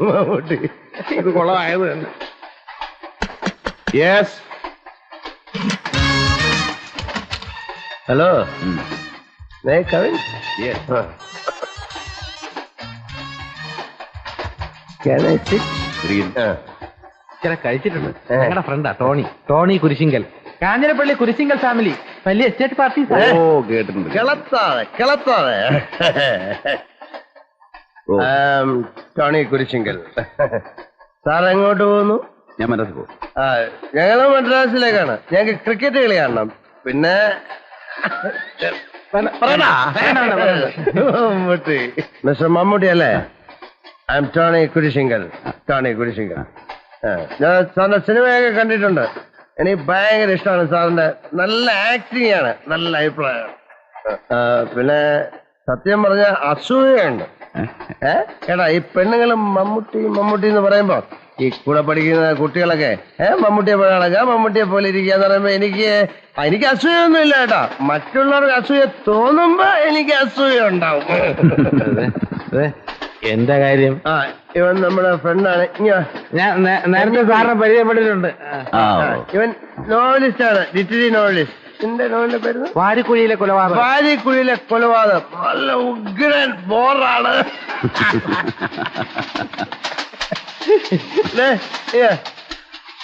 മമ്മൂട്ടി ഇത് കൊളമായത് തന്നെ. Yes, hello, Kavin. കഴിച്ചിട്ടുണ്ട്. ഞങ്ങളുടെ ഫ്രണ്ടാ ടോണി കുരിശിങ്കൽ, കാഞ്ഞിരപ്പള്ളി കുരിശിങ്കൽ ഫാമിലി, വലിയ എസ്റ്റേറ്റ് പാർട്ടി. ഓ, കേട്ടിട്ടുണ്ട്. കിളത്താതെ ടോണി കുരിശിങ്കൽ. സാർ എങ്ങോട്ട് പോകുന്നു? ഞാൻ മദ്രാസിൽ പോകും. ഞങ്ങള് മദ്രാസിലേക്കാണ്. ഞങ്ങൾക്ക് ക്രിക്കറ്റ് കളി കാണണം. പിന്നെ മിസ്റ്റർ മമ്മൂട്ടി അല്ലേ? I am Tony Kurisingal. ഞാൻ സാറിന്റെ സിനിമയൊക്കെ കണ്ടിട്ടുണ്ട്. എനിക്ക് ഭയങ്കര ഇഷ്ടമാണ് സാറിന്റെ. നല്ല ആക്ടിങ് ആണ്, നല്ല അഭിപ്രായമാണ്. പിന്നെ സത്യം പറഞ്ഞ അസൂയുണ്ട്. കേട്ടാ, ഈ പെണ്ണുങ്ങളും മമ്മൂട്ടി എന്ന് പറയുമ്പോ ഈ കൂടെ പഠിക്കുന്ന കുട്ടികളൊക്കെ മമ്മൂട്ടിയെ പോലെ നടക്കുക, മമ്മൂട്ടിയെ പോലെ ഇരിക്കുക എന്ന് പറയുമ്പോ എനിക്ക് അസൂയൊന്നും ഇല്ല കേട്ടാ. മറ്റുള്ളവർക്ക് അസൂയ തോന്നുമ്പോ എനിക്ക് അസൂയ ഉണ്ടാവും. എന്റെ കാര്യം ഇവൻ നമ്മുടെ ഫ്രണ്ടാണ്. ഞാൻ നേരത്തെ സാറിനെ പരിചയപ്പെട്ടിട്ടുണ്ട്. ഇവൻ നോവലിസ്റ്റ് ആണ്, ലിറ്റററി നോവലിസ്റ്റ്. എന്റെ നോവലിന്റെ പേര് വാരിക്കുഴിയിലെ കൊലപാതകം. നല്ല ഉഗ്രൻ ബോറാണ്.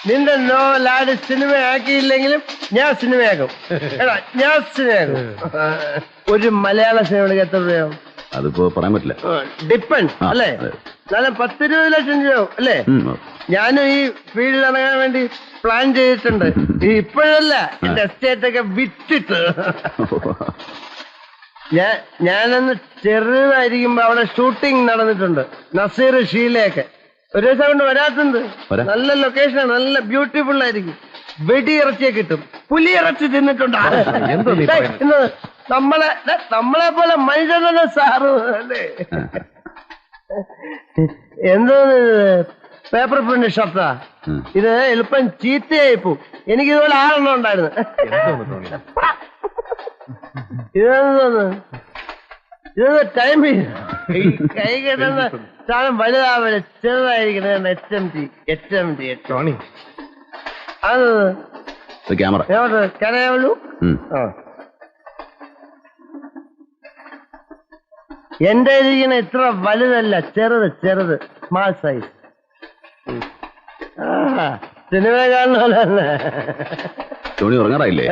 നിന്റെ നോവൽ സിനിമയാക്കിയില്ലെങ്കിലും ഞാൻ സിനിമയാക്കും. ഒരു മലയാള സിനിമയ്ക്ക് എത്ര രൂപയാവും? അതിപ്പോ പറയാൻ പറ്റില്ല. ഡിപ്പെൻഡ് അല്ലേ? നല്ല 10-20 ലക്ഷം രൂപയാവും അല്ലേ? ഞാനും ഈ ഫീൽഡിൽ ഇറങ്ങാൻ വേണ്ടി പ്ലാൻ ചെയ്തിട്ടുണ്ട്. ഇപ്പോഴല്ല, എന്റെ എസ്റ്റേറ്റ് ഒക്കെ വിറ്റിട്ട്. ഞാനന്ന് ചെറുതായിരിക്കുമ്പോ അവിടെ ഷൂട്ടിംഗ് നടന്നിട്ടുണ്ട്. നസീർ ഷീലയൊക്കെ ഒരു ദിവസം കൊണ്ട് വരാത്തുണ്ട്. നല്ല ലൊക്കേഷനാണ്, നല്ല ബ്യൂട്ടിഫുൾ ആയിരിക്കും. വെടിയിറച്ചിയെ കിട്ടും. പുലിയിറച്ചി തിന്നിട്ടുണ്ട്. നമ്മളെ പോലെ മനുഷ്യനല്ലേ സാറ് അല്ലേ? എന്തോന്ന് പേപ്പർ പ്രിന്റ് ഷർട്ടാ ഇത്? എളുപ്പം ചീത്തയായി പോവും. എനിക്ക് ഇതുപോലെ 6 ഉണ്ടായിരുന്നു. ഇതെന്തോന്ന് ടൈം കൈ കിട്ടുന്ന സാധനം വലുതാവല്, ചെറുതായിരിക്കണം. HMT അത് ക്യാമറ കരയാവുള്ളൂ. എന്റെ ഇരിക്കുന്ന ഇത്ര വലുതല്ല, ചെറുത് സ്മാൾ സൈസ്. സിനിമ കാണുന്ന പോലെ തന്നെ. ഉറങ്ങാറായില്ലേ?